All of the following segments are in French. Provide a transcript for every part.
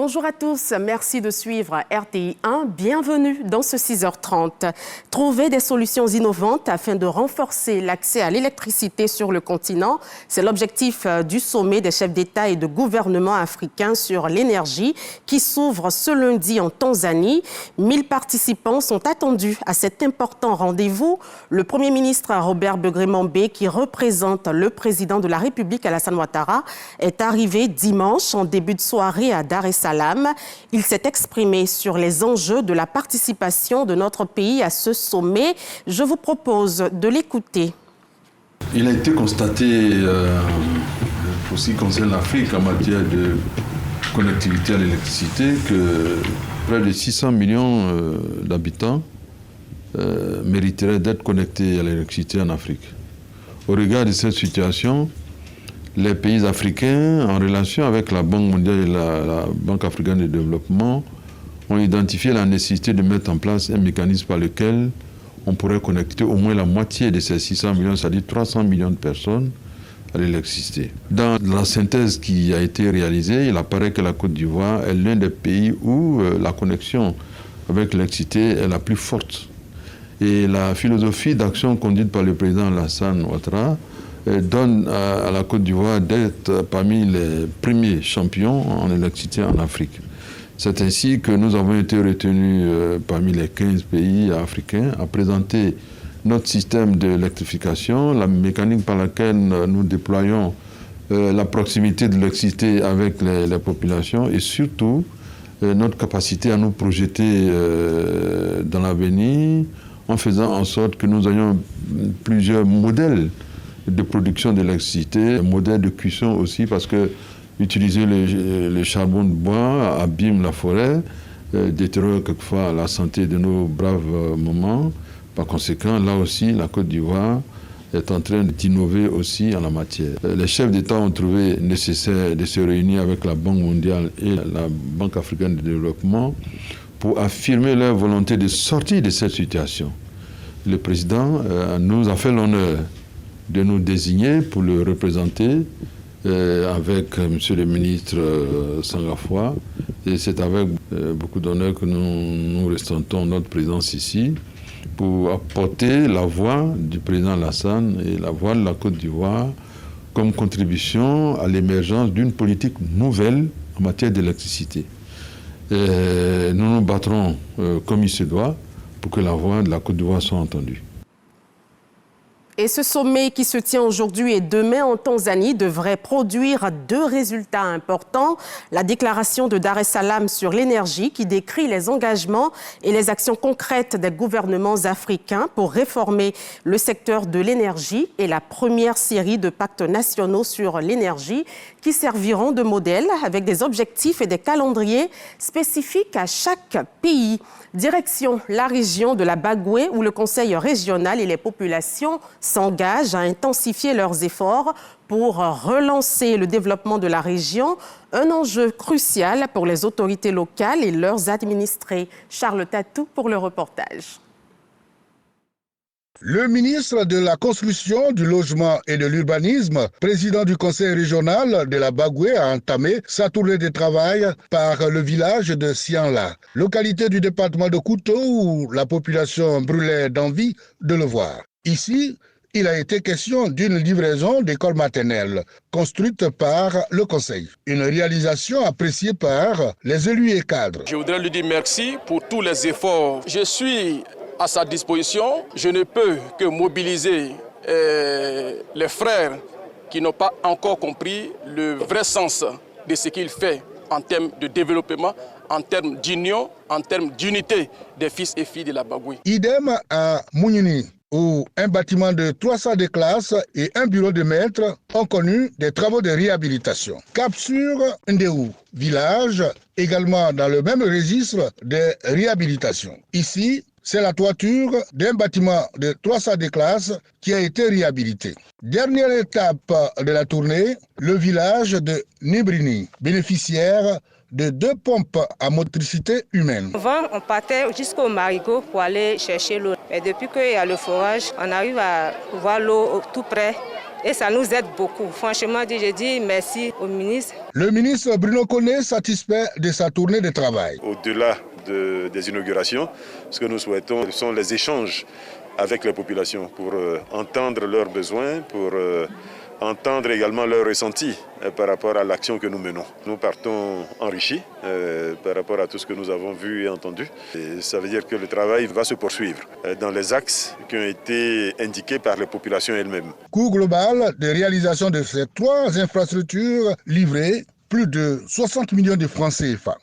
Bonjour à tous, merci de suivre RTI 1. Bienvenue dans ce 6h30. Trouver des solutions innovantes afin de renforcer l'accès à l'électricité sur le continent, c'est l'objectif du sommet des chefs d'État et de gouvernement africains sur l'énergie qui s'ouvre ce lundi en Tanzanie. 1000 participants sont attendus à cet important rendez-vous. Le Premier ministre Robert Begré-Mambé, qui représente le président de la République Alassane Ouattara, est arrivé dimanche en début de soirée à Dar es Salaam. Il s'est exprimé sur les enjeux de la participation de notre pays à ce sommet. Je vous propose de l'écouter. Il a été constaté, pour ce qui concerne l'Afrique en matière de connectivité à l'électricité, que près de 600 millions d'habitants mériteraient d'être connectés à l'électricité en Afrique. Au regard de cette situation, les pays africains, en relation avec la Banque mondiale et la Banque africaine de développement, ont identifié la nécessité de mettre en place un mécanisme par lequel on pourrait connecter au moins la moitié de ces 600 millions, c'est-à-dire 300 millions de personnes, à l'électricité. Dans la synthèse qui a été réalisée, il apparaît que la Côte d'Ivoire est l'un des pays où la connexion avec l'électricité est la plus forte. Et la philosophie d'action conduite par le président Alassane Ouattara donne à la Côte d'Ivoire d'être parmi les premiers champions en électricité en Afrique. C'est ainsi que nous avons été retenus parmi les 15 pays africains à présenter notre système d'électrification, la mécanique par laquelle nous déployons la proximité de l'électricité avec les populations et surtout notre capacité à nous projeter dans l'avenir en faisant en sorte que nous ayons plusieurs modèles de production d'électricité, modèle de cuisson aussi, parce que utiliser le charbon de bois abîme la forêt, détériore quelquefois la santé de nos braves mamans. Par conséquent, là aussi, la Côte d'Ivoire est en train d'innover aussi en la matière. Les chefs d'État ont trouvé nécessaire de se réunir avec la Banque mondiale et la Banque africaine de développement pour affirmer leur volonté de sortir de cette situation. Le président nous a fait l'honneur de nous désigner pour le représenter avec M. le ministre Sangafoua. Et c'est avec beaucoup d'honneur que nous ressentons notre présence ici pour apporter la voix du président Alassane et la voix de la Côte d'Ivoire comme contribution à l'émergence d'une politique nouvelle en matière d'électricité. Nous nous battrons comme il se doit pour que la voix de la Côte d'Ivoire soit entendue. Et ce sommet qui se tient aujourd'hui et demain en Tanzanie devrait produire deux résultats importants. La déclaration de Dar es Salaam sur l'énergie qui décrit les engagements et les actions concrètes des gouvernements africains pour réformer le secteur de l'énergie et la première série de pactes nationaux sur l'énergie qui serviront de modèle avec des objectifs et des calendriers spécifiques à chaque pays. Direction la région de la Bagoué où le Conseil régional et les populations s'engagent à intensifier leurs efforts pour relancer le développement de la région, un enjeu crucial pour les autorités locales et leurs administrés. Charles Tatou pour le reportage. Le ministre de la Construction, du Logement et de l'Urbanisme, président du Conseil régional de la Bagoué, a entamé sa tournée de travail par le village de Sianla, localité du département de Kouto où la population brûlait d'envie de le voir. Ici, il a été question d'une livraison d'écoles maternelles construite par le Conseil. Une réalisation appréciée par les élus et cadres. Je voudrais lui dire merci pour tous les efforts. Je suis à sa disposition. Je ne peux que mobiliser les frères qui n'ont pas encore compris le vrai sens de ce qu'il fait en termes de développement, en termes d'union, en termes d'unité des fils et filles de la Bagoué. Idem à Mounini, où un bâtiment de 300 de classes et un bureau de maître ont connu des travaux de réhabilitation. Cap sur Ndéou, village également dans le même registre de réhabilitation. Ici, c'est la toiture d'un bâtiment de 300 de classes qui a été réhabilité. Dernière étape de la tournée, le village de Nibrini, bénéficiaire de 2 pompes à motricité humaine. Avant, on partait jusqu'au marigot pour aller chercher l'eau. Et depuis qu'il y a le forage, on arrive à voir l'eau tout près et ça nous aide beaucoup. Franchement, je dis merci au ministre. Le ministre Bruno Koné satisfait de sa tournée de travail. Au-delà des inaugurations, ce que nous souhaitons, ce sont les échanges avec les populations pour entendre leurs besoins, pour entendre également leurs ressentis par rapport à l'action que nous menons. Nous partons enrichis par rapport à tout ce que nous avons vu et entendu. Et ça veut dire que le travail va se poursuivre dans les axes qui ont été indiqués par les populations elles-mêmes. Coût global de réalisation de ces 3 infrastructures livrées, plus de 60 millions de francs CFA.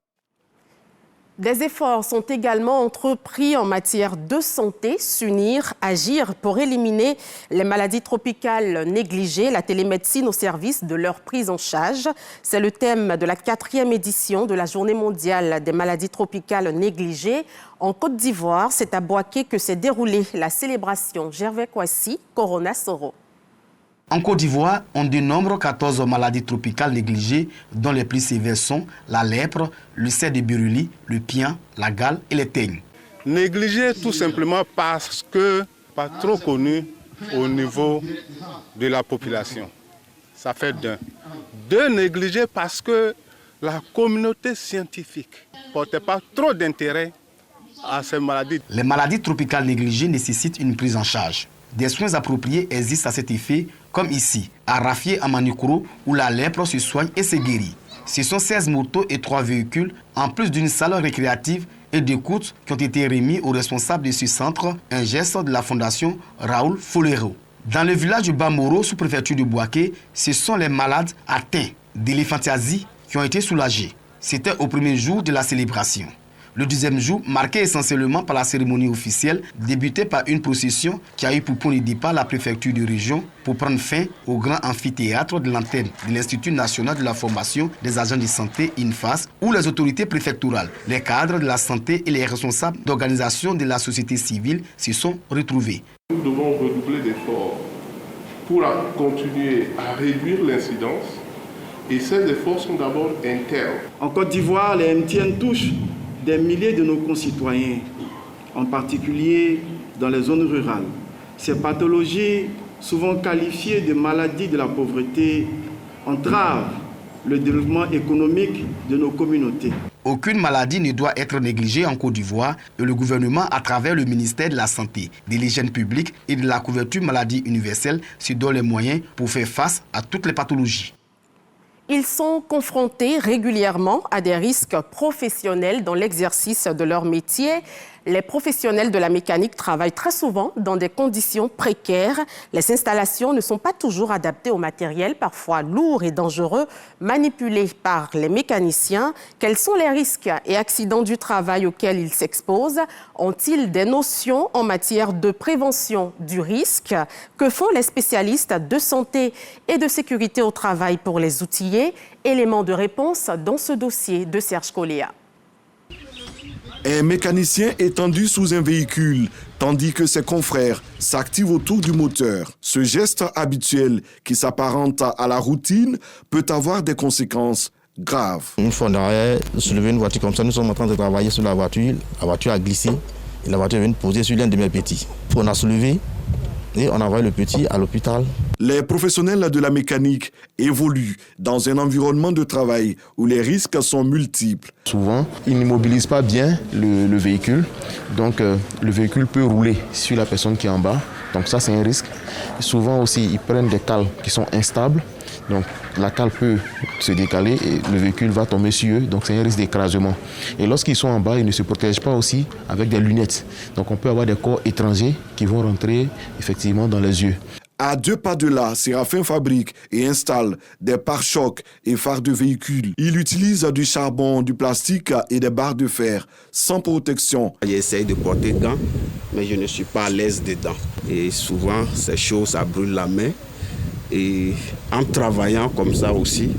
Des efforts sont également entrepris en matière de santé, s'unir, agir pour éliminer les maladies tropicales négligées, la télémédecine au service de leur prise en charge. C'est le thème de la 4e édition de la Journée mondiale des maladies tropicales négligées. En Côte d'Ivoire, c'est à Boaké que s'est déroulée la célébration. Gervais Kouassi, Corona Soro. En Côte d'Ivoire, on dénombre 14 maladies tropicales négligées, dont les plus sévères sont la lèpre, le cerf de Buruli, le pian, la gale et les teignes. Négligées tout simplement parce que pas trop connues au niveau de la population. Ça fait d'un. Deux, négligées parce que la communauté scientifique ne portait pas trop d'intérêt à ces maladies. Les maladies tropicales négligées nécessitent une prise en charge. Des soins appropriés existent à cet effet, comme ici, à Rafié, à Manikoro, où la lèpre se soigne et se guérit. Ce sont 16 motos et 3 véhicules, en plus d'une salle récréative et d'écoute qui ont été remis aux responsables de ce centre, un geste de la fondation Raoul Folero. Dans le village de Bamoro, sous-préfecture de Boaké, ce sont les malades atteints d'éléphantiasie qui ont été soulagés. C'était au premier jour de la célébration. Le deuxième jour, marqué essentiellement par la cérémonie officielle, débuté par une procession qui a eu pour point de départ la préfecture de région pour prendre fin au grand amphithéâtre de l'antenne de l'Institut national de la formation des agents de santé INFAS, où les autorités préfectorales, les cadres de la santé et les responsables d'organisations de la société civile se sont retrouvés. Nous devons redoubler d'efforts pour continuer à réduire l'incidence. Et ces efforts sont d'abord internes. En Côte d'Ivoire, les MTN touchent des milliers de nos concitoyens, en particulier dans les zones rurales. Ces pathologies, souvent qualifiées de maladies de la pauvreté, entravent le développement économique de nos communautés. Aucune maladie ne doit être négligée en Côte d'Ivoire et le gouvernement, à travers le ministère de la Santé, de l'Hygiène publique et de la couverture maladie universelle, se donne les moyens pour faire face à toutes les pathologies. Ils sont confrontés régulièrement à des risques professionnels dans l'exercice de leur métier. Les professionnels de la mécanique travaillent très souvent dans des conditions précaires. Les installations ne sont pas toujours adaptées au matériel, parfois lourd et dangereux, manipulé par les mécaniciens. Quels sont les risques et accidents du travail auxquels ils s'exposent? Ont-ils des notions en matière de prévention du risque? Que font les spécialistes de santé et de sécurité au travail pour les outiller? Élément de réponse dans ce dossier de Serge Coléa. Un mécanicien étendu sous un véhicule, tandis que ses confrères s'activent autour du moteur. Ce geste habituel, qui s'apparente à la routine, peut avoir des conséquences graves. Une fois derrière, soulever une voiture comme ça, nous sommes en train de travailler sur la voiture a glissé et la voiture vient de poser sur l'un de mes petits. On a soulevé et on a envoyé le petit à l'hôpital. Les professionnels de la mécanique évoluent dans un environnement de travail où les risques sont multiples. Souvent, ils n'immobilisent pas bien le véhicule, donc le véhicule peut rouler sur la personne qui est en bas, donc ça c'est un risque. Souvent aussi, ils prennent des cales qui sont instables, donc la cale peut se décaler et le véhicule va tomber sur eux, donc c'est un risque d'écrasement. Et lorsqu'ils sont en bas, ils ne se protègent pas aussi avec des lunettes, donc on peut avoir des corps étrangers qui vont rentrer effectivement dans les yeux. À 2 pas de là, Séraphin fabrique et installe des pare-chocs et phares de véhicules. Il utilise du charbon, du plastique et des barres de fer sans protection. J'essaye de porter des gants, mais je ne suis pas à l'aise dedans. Et souvent, c'est chaud, ça brûle la main. Et en travaillant comme ça aussi,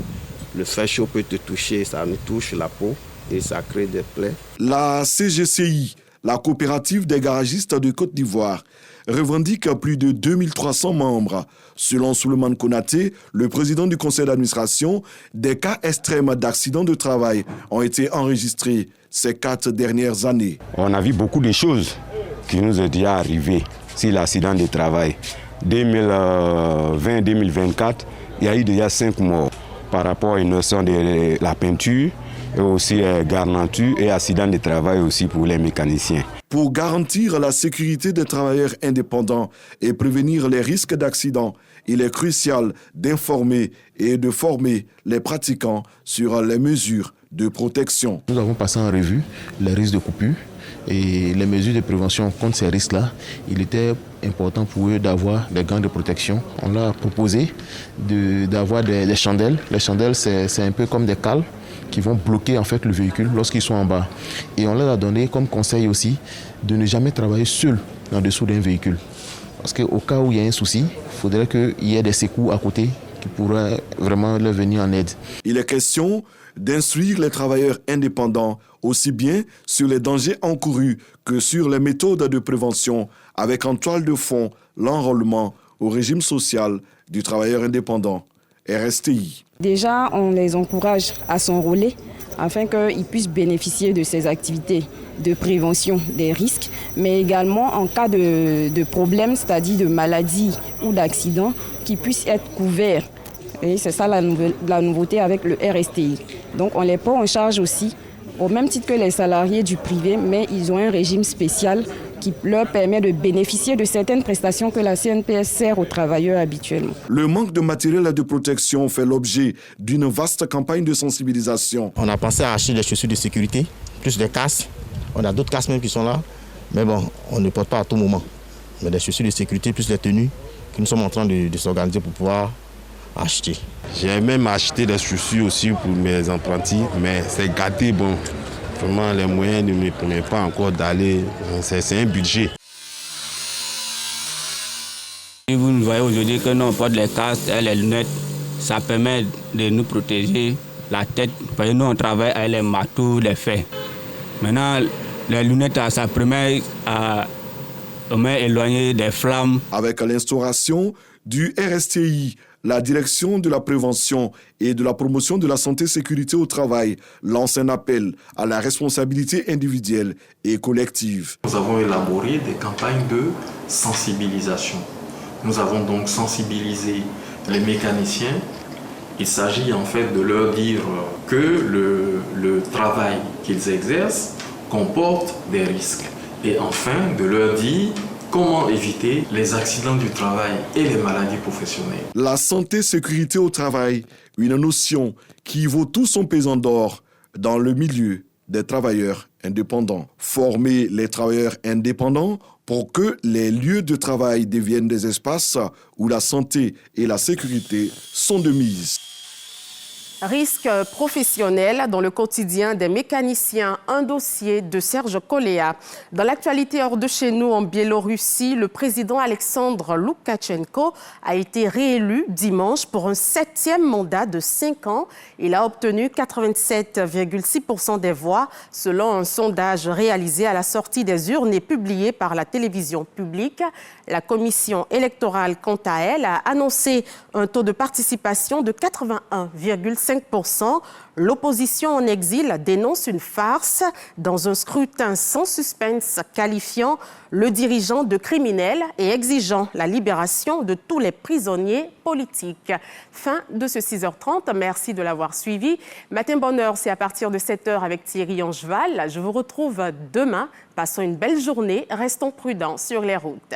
le fer chaud peut te toucher, ça nous touche la peau et ça crée des plaies. La CGCI, la coopérative des garagistes de Côte d'Ivoire, revendique plus de 2300 membres. Selon Souleymane Konaté, le président du conseil d'administration, des cas extrêmes d'accidents de travail ont été enregistrés ces 4 dernières années. On a vu beaucoup de choses qui nous sont déjà arrivées sur l'accident de travail. 2020-2024, il y a eu déjà 5 morts par rapport à une notion de la peinture, et aussi garniture et accident de travail aussi pour les mécaniciens. Pour garantir la sécurité des travailleurs indépendants et prévenir les risques d'accident, il est crucial d'informer et de former les pratiquants sur les mesures de protection. Nous avons passé en revue les risques de coupure et les mesures de prévention contre ces risques-là. Il était important pour eux d'avoir des gants de protection. On leur a proposé d'avoir des chandelles. Les chandelles, c'est un peu comme des cales qui vont bloquer en fait le véhicule lorsqu'ils sont en bas. Et on leur a donné comme conseil aussi de ne jamais travailler seul en dessous d'un véhicule. Parce qu'au cas où il y a un souci, il faudrait qu'il y ait des secours à côté qui pourraient vraiment leur venir en aide. Il est question d'instruire les travailleurs indépendants aussi bien sur les dangers encourus que sur les méthodes de prévention, avec en toile de fond l'enrôlement au régime social du travailleur indépendant, RSTI. Déjà, on les encourage à s'enrôler afin qu'ils puissent bénéficier de ces activités de prévention des risques, mais également en cas de problème, c'est-à-dire de maladie ou d'accident, qu'ils puissent être couverts. Et c'est ça la nouveauté avec le RSTI. Donc on les prend en charge aussi, au même titre que les salariés du privé, mais ils ont un régime spécial qui leur permet de bénéficier de certaines prestations que la CNPS sert aux travailleurs habituellement. Le manque de matériel de protection fait l'objet d'une vaste campagne de sensibilisation. On a pensé à acheter des chaussures de sécurité, plus des casques. On a d'autres casques même qui sont là, mais bon, on ne porte pas à tout moment. Mais des chaussures de sécurité, plus les tenues, que nous sommes en train de s'organiser pour pouvoir acheter. J'ai même acheté des chaussures aussi pour mes apprentis, mais c'est gâté, bon. Vraiment, les moyens ne me permettent pas encore d'aller. C'est un budget. Et vous nous voyez aujourd'hui que nous on porte les casques et les lunettes. Ça permet de nous protéger la tête. Parce que nous on travaille avec les marteaux, les fers. Maintenant, les lunettes, ça permet à éloigner des flammes. Avec l'instauration du RSTI, la direction de la prévention et de la promotion de la santé et sécurité au travail lance un appel à la responsabilité individuelle et collective. Nous avons élaboré des campagnes de sensibilisation. Nous avons donc sensibilisé les mécaniciens. Il s'agit en fait de leur dire que le travail qu'ils exercent comporte des risques. Et enfin, de leur dire comment éviter les accidents du travail et les maladies professionnelles. La santé et sécurité au travail, une notion qui vaut tout son pesant d'or dans le milieu des travailleurs indépendants. Former les travailleurs indépendants pour que les lieux de travail deviennent des espaces où la santé et la sécurité sont de mise. Risque professionnel dans le quotidien des mécaniciens, un dossier de Serge Koléa. Dans l'actualité hors de chez nous, en Biélorussie, le président Alexandre Loukachenko a été réélu dimanche pour un 7e mandat de 5 ans. Il a obtenu 87,6% des voix, selon un sondage réalisé à la sortie des urnes et publié par la télévision publique. La commission électorale, quant à elle, a annoncé un taux de participation de 81,5%. L'opposition en exil dénonce une farce dans un scrutin sans suspense, qualifiant le dirigeant de criminel et exigeant la libération de tous les prisonniers politiques. Fin de ce 6h30. Merci de l'avoir suivi. Matin Bonheur, c'est à partir de 7h avec Thierry Angeval. Je vous retrouve demain. Passons une belle journée. Restons prudents sur les routes.